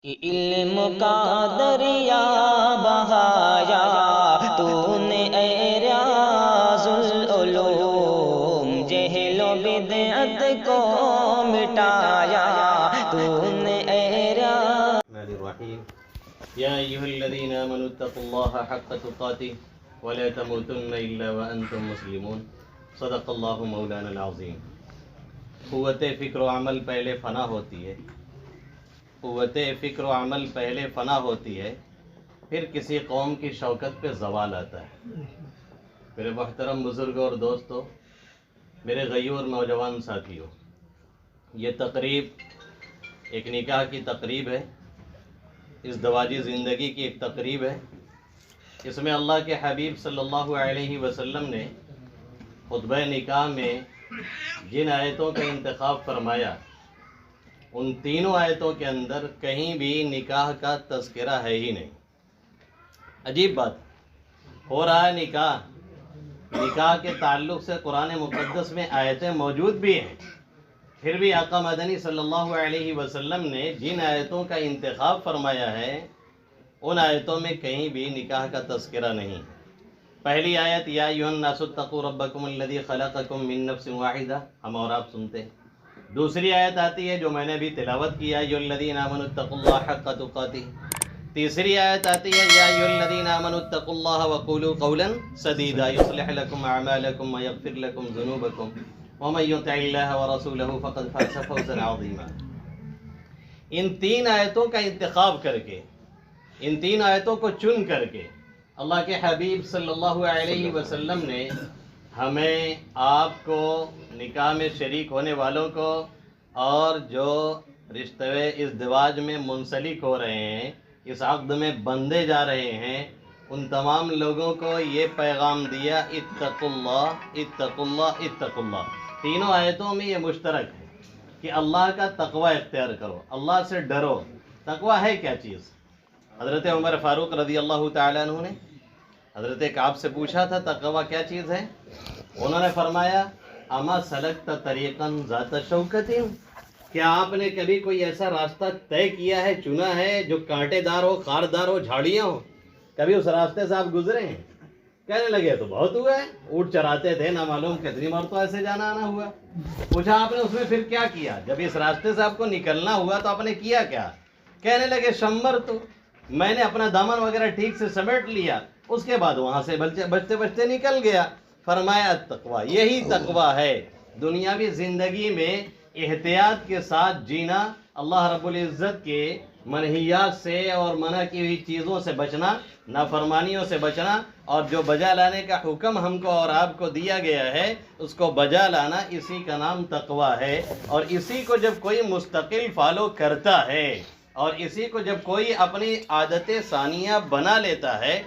کہ علم کا دریا بہایا تو نے اے ریاض العلوم، جہل و بدعت کو مٹایا تو نے اے ریاض الرحمن الرحیم یا ایھا الذین آمنوا اتقوا اللہ حق تقاته ولا تموتن الا وانتم مسلمون۔ صدق اللہ مولانا العظیم۔ قوت فکر و عمل پہلے فنا ہوتی ہے، قوت فکر و عمل پہلے فنا ہوتی ہے، پھر کسی قوم کی شوکت پہ زوال آتا ہے۔ میرے محترم بزرگوں اور دوستوں، میرے غیور نوجوان ساتھیوں، یہ تقریب ایک نکاح کی تقریب ہے، اس دواجی زندگی کی ایک تقریب ہے۔ اس میں اللہ کے حبیب صلی اللہ علیہ وسلم نے خطبہ نکاح میں جن آیتوں کا انتخاب فرمایا، ان تینوں آیتوں کے اندر کہیں بھی نکاح کا تذکرہ ہے ہی نہیں۔ عجیب بات، ہو رہا ہے نکاح، نکاح کے تعلق سے قرآن مقدس میں آیتیں موجود بھی ہیں، پھر بھی آقا مدنی صلی اللہ علیہ وسلم نے جن آیتوں کا انتخاب فرمایا ہے ان آیتوں میں کہیں بھی نکاح کا تذکرہ نہیں۔ پہلی آیت یا ایھا الناس اتقوا ربکم الذی خلقکم من نفس واحدہ، ہم اور آپ سنتے ہیں۔ دوسری آیت آتی ہے جو میں نے بھی تلاوت کیا، یا ایھا الذین آمنوا اتقوا اللہ حق تقاته۔ تیسری آیت آتی ہے یا ایھا الذین آمنوا اتقوا اللہ وقولوا قولا سدیدا یصلح لکم اعمالکم ویغفر لکم ذنوبکم ومن یطع اللہ ورسولہ فقد فاز فوزا عظیما۔ ان تین آیتوں کا انتخاب کر کے، ان تین آیتوں کو چن کر کے اللہ کے حبیب صلی اللہ علیہ وسلم نے ہمیں، آپ کو، نکاح میں شریک ہونے والوں کو اور جو رشتے ازدواج میں منسلک ہو رہے ہیں، اس عقد میں بندھے جا رہے ہیں، ان تمام لوگوں کو یہ پیغام دیا، اتقوا اللہ اتقوا اللہ اتقوا اللہ۔ تینوں آیتوں میں یہ مشترک ہے کہ اللہ کا تقوی اختیار کرو، اللہ سے ڈرو۔ تقوی ہے کیا چیز؟ حضرت عمر فاروق رضی اللہ تعالیٰ عنہ نے حضرت کعب سے پوچھا تھا تقوی کیا چیز ہے؟ انہوں نے فرمایا اما سلکت طریقا ذات شوکت، کیا آپ نے کبھی کوئی ایسا راستہ طے کیا ہے، چنا ہے، جو کانٹے دار ہو، خاردار ہو، جھاڑیاں ہو؟ کبھی اس راستے سے آپ گزرے ہیں؟ کہنے لگے تو بہت ہوا ہے، اونٹ چراتے تھے، نہ معلوم کتنی مرتبہ ایسے جانا آنا ہوا۔ پوچھا آپ نے اس میں پھر کیا کیا؟ جب اس راستے سے آپ کو نکلنا ہوا تو آپ نے کیا کیا؟ کہنے لگے شمر تو میں نے اپنا دامن وغیرہ ٹھیک سے سمیٹ لیا، اس کے بعد وہاں سے بچتے بچتے نکل گیا۔ فرمایا تقوی، یہی تقوی ہے، دنیاوی زندگی میں احتیاط کے ساتھ جینا، اللہ رب العزت کے منہیات سے اور منع کی ہوئی چیزوں سے بچنا، نافرمانیوں سے بچنا، اور جو بجا لانے کا حکم ہم کو اور آپ کو دیا گیا ہے اس کو بجا لانا، اسی کا نام تقوی ہے۔ اور اسی کو جب کوئی مستقل فالو کرتا ہے اور اسی کو جب کوئی اپنی عادت ثانیہ بنا لیتا ہے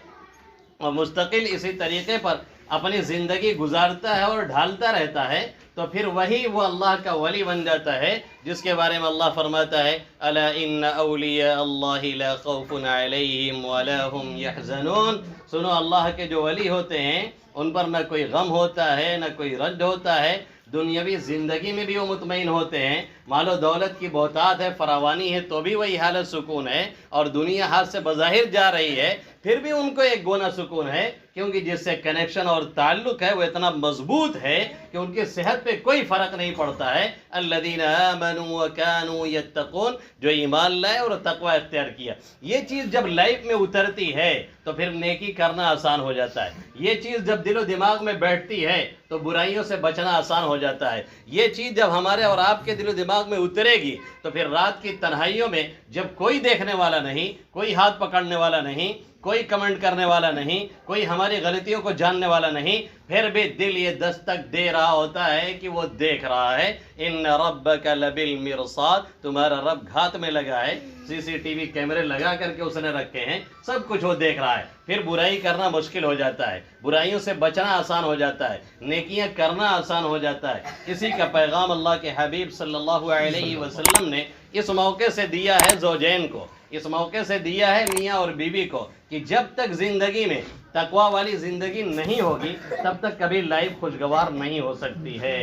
اور مستقل اسی طریقے پر اپنی زندگی گزارتا ہے اور ڈھالتا رہتا ہے، تو پھر وہی وہ اللہ کا ولی بن جاتا ہے، جس کے بارے میں اللہ فرماتا ہے الا ان اولیاء اللہ لا خوف علیہم ولا هم يحزنون۔ سنو، اللہ کے جو ولی ہوتے ہیں ان پر نہ کوئی غم ہوتا ہے، نہ کوئی رنج ہوتا ہے، دنیاوی زندگی میں بھی وہ مطمئن ہوتے ہیں، مال و دولت کی بہتات ہے، فراوانی ہے، تو بھی وہی حالت سکون ہے، اور دنیا ہاتھ سے بظاہر جا رہی ہے پھر بھی ان کو ایک گونا سکون ہے، کیونکہ جس سے کنیکشن اور تعلق ہے وہ اتنا مضبوط ہے کہ ان کی صحت پہ کوئی فرق نہیں پڑتا ہے۔ الذین آمنوا وکانوا یتقون، جو ایمان لائے اور تقوی اختیار کیا۔ یہ چیز جب لائف میں اترتی ہے تو پھر نیکی کرنا آسان ہو جاتا ہے۔ یہ چیز جب دل و دماغ میں بیٹھتی ہے تو برائیوں سے بچنا آسان ہو جاتا ہے۔ یہ چیز جب ہمارے اور آپ کے دل و دماغ میں اترے گی تو پھر رات کی تنہائیوں میں جب کوئی دیکھنے والا نہیں، کوئی ہاتھ پکڑنے والا نہیں، کوئی کمنٹ کرنے والا نہیں، کوئی ہماری غلطیوں کو جاننے والا نہیں، پھر بھی دل یہ دستک دے رہا ہوتا ہے کہ وہ دیکھ رہا ہے۔ ان ربک لبالمرصاد، تمہارا رب گھات میں لگا ہے، CCTV کیمرے لگا کر کے اس نے رکھے ہیں، سب کچھ وہ دیکھ رہا ہے۔ پھر برائی کرنا مشکل ہو جاتا ہے، برائیوں سے بچنا آسان ہو جاتا ہے، نیکیاں کرنا آسان ہو جاتا ہے۔ اسی کا پیغام اللہ کے حبیب صلی اللہ علیہ وسلم نے اس موقع سے دیا ہے زوجین کو، اس موقع سے دیا ہے میاں اور بیوی کو، کہ جب تک زندگی میں تقوی والی زندگی نہیں ہوگی تب تک کبھی لائف خوشگوار نہیں ہو سکتی ہے،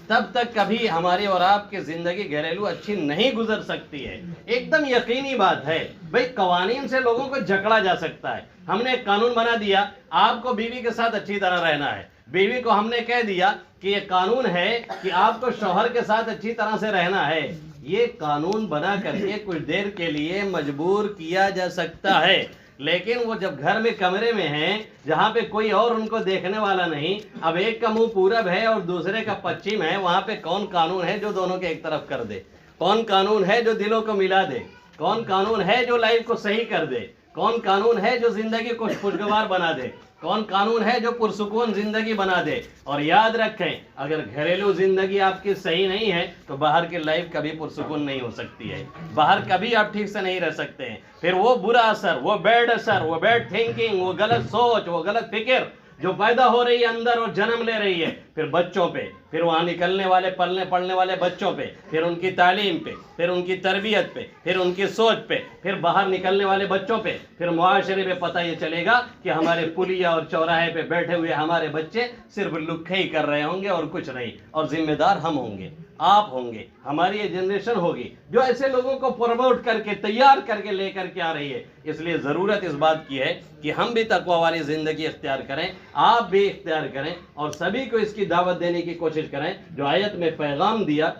تب تک کبھی ہماری اور آپ کی زندگی گھریلو اچھی نہیں گزر سکتی ہے۔ ایک دم یقینی بات ہے بھئی، قوانین سے لوگوں کو جکڑا جا سکتا ہے۔ ہم نے ایک قانون بنا دیا آپ کو بیوی کے ساتھ اچھی طرح رہنا ہے، بیوی کو ہم نے کہہ دیا کہ یہ قانون ہے کہ آپ کو شوہر کے ساتھ اچھی طرح سے رہنا ہے۔ یہ قانون بنا کر کے کچھ دیر کے لیے مجبور کیا جا سکتا ہے، لیکن وہ جب گھر میں کمرے میں ہیں جہاں پہ کوئی اور ان کو دیکھنے والا نہیں، اب ایک کا منہ پورب ہے اور دوسرے کا پچھم ہے، وہاں پہ کون قانون ہے جو دونوں کے ایک طرف کر دے؟ کون قانون ہے جو دلوں کو ملا دے؟ کون قانون ہے جو لائف کو صحیح کر دے؟ کون قانون ہے جو زندگی کو خوشگوار بنا دے؟ کون قانون ہے جو پرسکون زندگی بنا دے؟ اور یاد رکھیں، اگر گھریلو زندگی آپ کی صحیح نہیں ہے تو باہر کی لائف کبھی پرسکون نہیں ہو سکتی ہے، باہر کبھی آپ ٹھیک سے نہیں رہ سکتے ہیں۔ پھر وہ برا اثر، وہ بیڈ اثر، وہ بیڈ تھنکنگ، وہ غلط سوچ، وہ غلط فکر جو پیدا ہو رہی ہے اندر اور جنم لے رہی ہے، پھر بچوں پہ، پھر وہاں نکلنے والے پڑھنے والے بچوں پہ، پھر ان کی تعلیم پہ، پھر ان کی تربیت پہ، پھر ان کی سوچ پہ، پھر باہر نکلنے والے بچوں پہ، پھر معاشرے پہ پتہ یہ چلے گا کہ ہمارے پلیا اور چوراہے پہ بیٹھے ہوئے ہمارے بچے صرف لکھے ہی کر رہے ہوں گے اور کچھ نہیں، اور ذمہ دار ہم ہوں گے، آپ ہوں گے، ہماری یہ جنریشن ہوگی جو ایسے لوگوں کو پروموٹ کر کے تیار کر کے لے کر کے آ رہی ہے۔ اس لیے ضرورت اس بات کی ہے کہ ہم بھی تقوی والی زندگی اختیار کریں، آپ بھی اختیار کریں، اور سبھی کو اس کی دعوت دینے کی کوشش کریں جو آیت میں پیغام دیا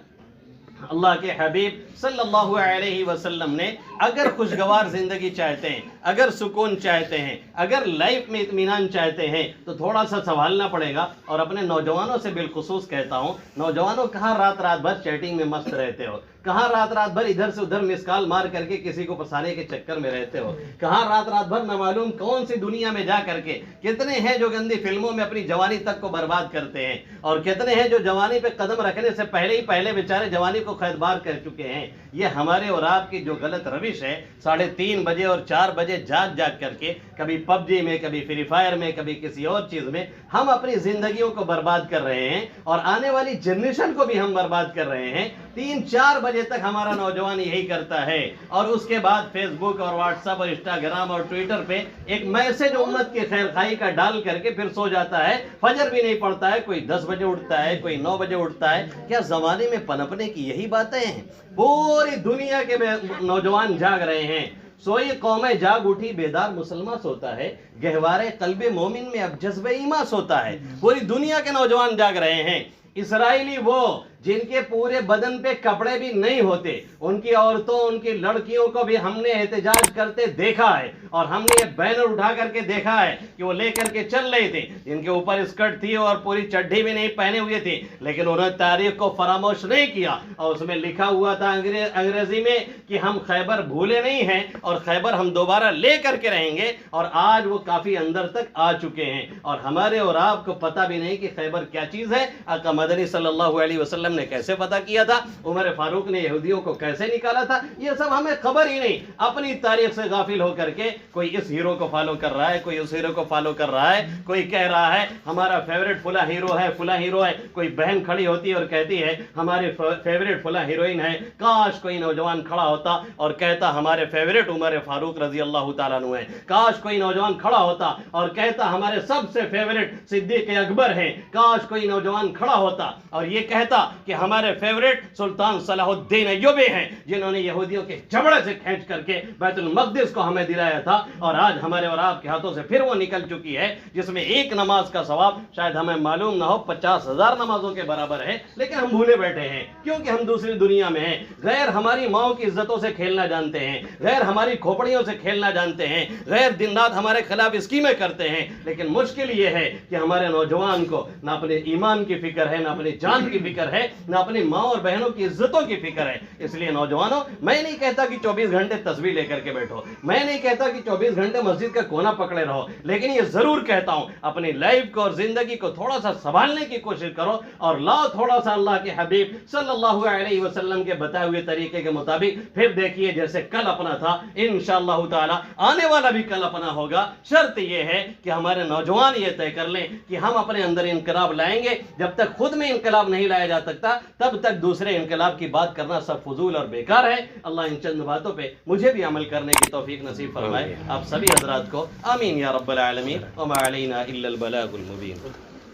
اللہ کے حبیب صلی اللہ علیہ وسلم نے۔ اگر خوشگوار زندگی چاہتے ہیں، اگر سکون چاہتے ہیں، اگر لائف میں اطمینان چاہتے ہیں تو تھوڑا سا سنبھالنا پڑے گا۔ اور اپنے نوجوانوں سے بالخصوص کہتا ہوں، نوجوانوں کہاں رات بھر چیٹنگ میں مست رہتے ہو، کہاں رات بھر ادھر سے ادھر مس کال مار کر کے کسی کو پھنسانے کے چکر میں رہتے ہو، کہاں رات بھر نہ معلوم کون سی دنیا میں جا کر کے کتنے ہیں جو گندی فلموں میں اپنی جوانی تک کو برباد کرتے ہیں، اور کتنے ہیں جو جوانی پہ قدم رکھنے سے پہلے بیچارے جوانی کو قید بار کر چکے ہیں۔ یہ ہمارے اور آپ کی جو غلط روش ہے، 3:30 بجے اور 4 بجے جاگ کر کے کبھی پب جی میں، کبھی فری فائر میں، کبھی کسی اور چیز میں ہم اپنی زندگیوں کو برباد کر رہے ہیں، اور آنے والی جنریشن کو بھی ہم برباد کر رہے ہیں۔ 3-4 بجے تک ہمارا نوجوان یہی کرتا ہے، اور اس کے بعد فیس بک اور واٹس ایپ اور انسٹاگرام اور ٹویٹر پہ ایک میسج امت کی خیر خواہی کا ڈال کر کے پھر سو جاتا ہے، فجر بھی نہیں پڑتا ہے، کوئی 10 بجے اٹھتا ہے، کوئی 9 بجے اٹھتا ہے۔ کیا زمانے میں پنپنے کی یہی باتیں ہیں؟ پوری دنیا کے نوجوان جاگ رہے ہیں۔ سوئی قوم جاگ اٹھی، بیدار مسلمان سوتا ہے، گہوارے قلب مومن میں اب جذبہ ایمان سوتا ہے۔ پوری دنیا کے نوجوان جاگ رہے ہیں۔ اسرائیلی وہ جن کے پورے بدن پہ کپڑے بھی نہیں ہوتے، ان کی عورتوں، ان کی لڑکیوں کو بھی ہم نے احتجاج کرتے دیکھا ہے، اور ہم نے یہ بینر اٹھا کر کے دیکھا ہے کہ وہ لے کر کے چل رہی تھی، جن کے اوپر اسکرٹ تھی اور پوری چڈھی بھی نہیں پہنے ہوئے تھی، لیکن انہوں نے تاریخ کو فراموش نہیں کیا، اور اس میں لکھا ہوا تھا انگریزی میں کہ ہم خیبر بھولے نہیں ہیں، اور خیبر ہم دوبارہ لے کر کے رہیں گے۔ اور آج وہ کافی اندر تک آ چکے ہیں، اور ہمارے اور آپ کو پتہ بھی نہیں کہ خیبر کیا چیز ہے۔ آقا مدنی صلی اللہ علیہ وسلم نے کیسے پتا کیا تھا، عمر فاروق نے یہودیوں کو کیسے نکالا تھا، یہ سب ہمیں خبر ہی نہیں۔ اپنی تاریخ سے غافل ہو کر کے کوئی اس ہیرو کو فالو کر رہا ہے، کوئی اس ہیرو کو فالو کر رہا ہے، کوئی کہہ رہا ہے ہمارا فیوریٹ فلاں ہیرو ہے، فلاں ہیرو ہے، کوئی بہن کھڑی ہوتی ہے اور کہتی ہے ہماری فیوریٹ فلاں ہیروئن ہے۔ کاش کوئی نوجوان کھڑا ہوتا اور کہتا ہمارے فیوریٹ عمر فاروق رضی اللہ تعالیٰ عنہ ہے۔ کاش کوئی نوجوان کھڑا ہوتا اور کہتا ہمارے سب سے فیوریٹ صدیق اکبر ہیں۔ کاش کوئی نوجوان کھڑا ہوتا اور یہ کہتا کہ ہمارے فیوریٹ سلطان صلاح الدین ایوبی ہیں، جنہوں نے یہودیوں کے جبڑے سے کھینچ کر کے بیت المقدس کو ہمیں دلایا تھا، اور آج ہمارے اور آپ کے ہاتھوں سے پھر وہ نکل چکی ہے، جس میں ایک نماز کا ثواب شاید ہمیں معلوم نہ ہو 50,000 نمازوں کے برابر ہے، لیکن ہم بھولے بیٹھے ہیں کیونکہ ہم دوسری دنیا میں ہیں۔ غیر ہماری ماؤں کی عزتوں سے کھیلنا جانتے ہیں، غیر ہماری کھوپڑیوں سے کھیلنا جانتے ہیں، غیر دن رات ہمارے خلاف اسکیمیں کرتے ہیں، لیکن مشکل یہ ہے کہ ہمارے نوجوان کو نہ اپنے ایمان کی فکر ہے، نہ اپنی جان کی فکر ہے، نہ اپنی ماں اور بہنوں کی عزتوں کی فکر ہے۔ اس لیے نوجوانوں، میں نہیں کہتا کہ 24 گھنٹے تسبیح لے کر کے بیٹھو، میں نہیں کہتا کہ 24 گھنٹے مسجد کا کونا پکڑے رہو، لیکن یہ ضرور کہتا ہوں اپنی لائف کو اور زندگی کو تھوڑا سا سنبھالنے کی کوشش کرو، اور لاؤ تھوڑا سا اللہ کے حبیب صلی اللہ علیہ وسلم کے بتائے ہوئے طریقے کے مطابق، پھر دیکھیے جیسے کل اپنا تھا انشاءاللہ تعالی آنے والا بھی کل اپنا ہوگا۔ شرط یہ ہے کہ ہمارے نوجوان یہ طے کر لیں کہ ہم اپنے اندر انقلاب لائیں گے۔ جب تک خود میں انقلاب نہیں لایا جا سکتا چاہتا تب تک دوسرے انقلاب کی بات کرنا سب فضول اور بیکار ہے. اللہ ان چند باتوں پہ مجھے بھی عمل کرنے کی توفیق نصیب فرمائے. آپ سبھی حضرات کو آمین یا رب العالمین. وما علینا الا البلاغ المبین.